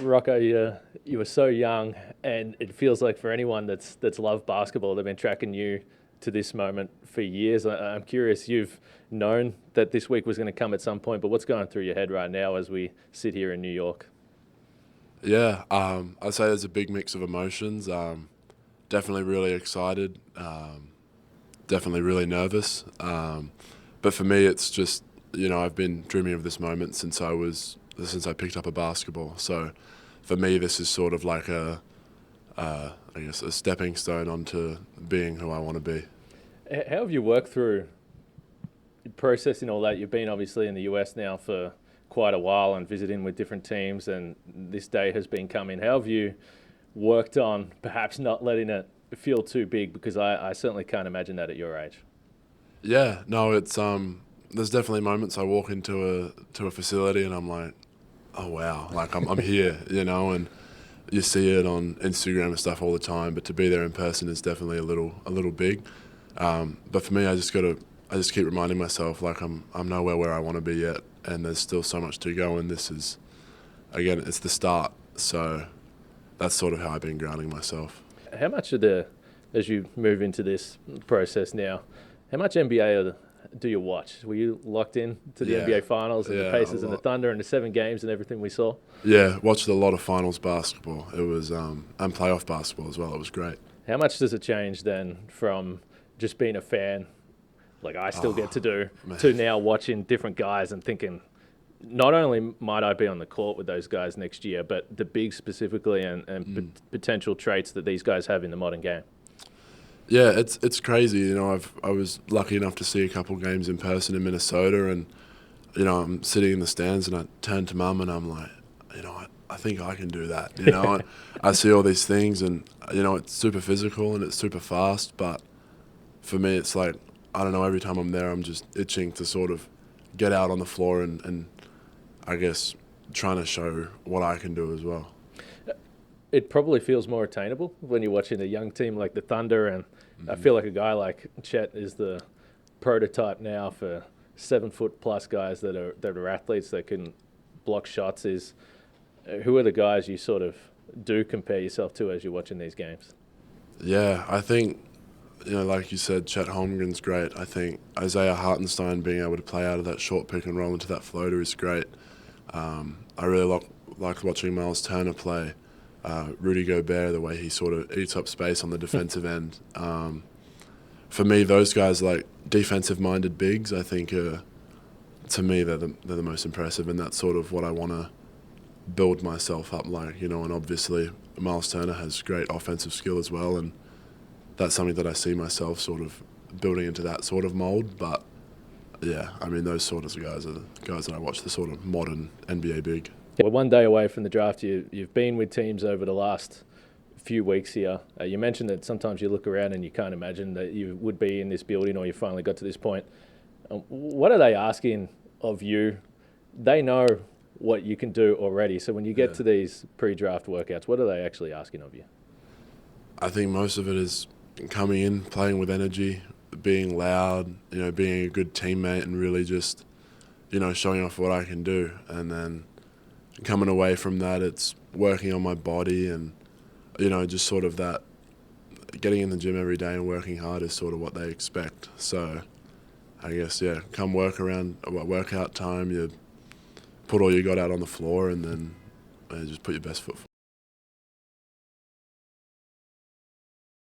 Rocco, you were so young, and it feels like for anyone that's loved basketball, they've been tracking you to this moment for years. I'm curious, you've known that this week was going to come at some point, but what's going through your head right now as we sit here in New York? Yeah, I'd say there's a big mix of emotions. Definitely really excited, definitely really nervous. But for me, it's just, I've been dreaming of this moment since I picked up a basketball. So for me, this is sort of like I guess, a stepping stone onto being who I want to be. How have you worked through processing all that? You've been obviously in the US now for quite a while and visiting with different teams, and this day has been coming. How have you worked on perhaps not letting it feel too big? Because I certainly can't imagine that at your age. Yeah, no, it's there's definitely moments I walk into a facility and I'm like, oh wow, like I'm here, and you see it on Instagram and stuff all the time, but to be there in person is definitely a little big. But for me, I just keep reminding myself like I'm nowhere where I want to be yet, and there's still so much to go, and this is, again, it's the start. So that's sort of how I've been grounding myself. How much as you move into this process now, how much NBA do you watch? Were you locked in to the NBA Finals and the Pacers and the Thunder and the 7 games and everything we saw? Yeah, watched a lot of finals basketball. It was and playoff basketball as well. It was great. How much does it change then from just being a fan, like I still get to do, man, to now watching different guys and thinking, not only might I be on the court with those guys next year, but the big specifically and potential traits that these guys have in the modern game? Yeah, it's crazy. I was lucky enough to see a couple games in person in Minnesota, and I'm sitting in the stands and I turn to Mum and I'm like, I think I can do that. And I see all these things, and it's super physical and it's super fast, but for me, it's like, I don't know, every time I'm there, I'm just itching to sort of get out on the floor and I guess trying to show what I can do as well. It probably feels more attainable when you're watching a young team like the Thunder, and I feel like a guy like Chet is the prototype now for 7-foot plus guys that are athletes that can block shots. Who are the guys you sort of do compare yourself to as you're watching these games? Yeah, I think, like you said, Chet Holmgren's great. I think Isaiah Hartenstein being able to play out of that short pick and roll into that floater is great. I really like watching Myles Turner play. Rudy Gobert, the way he sort of eats up space on the defensive end. For me, those guys, like defensive-minded bigs, I think to me they're the most impressive, and that's sort of what I want to build myself up like. And obviously Myles Turner has great offensive skill as well, and that's something that I see myself sort of building into that sort of mold. But yeah, I mean, those sort of guys are the guys that I watch, the sort of modern NBA big. We're one day away from the draft. You've been with teams over the last few weeks here. You mentioned that sometimes you look around and you can't imagine that you would be in this building or you finally got to this point. What are they asking of you? They know what you can do already. So when you get to these pre-draft workouts, what are they actually asking of you? I think most of it is coming in, playing with energy, being loud, being a good teammate, and really just, showing off what I can do. And then coming away from that, it's working on my body and, just sort of that getting in the gym every day and working hard is sort of what they expect. So I guess, come workout time, you put all you got out on the floor and then just put your best foot forward.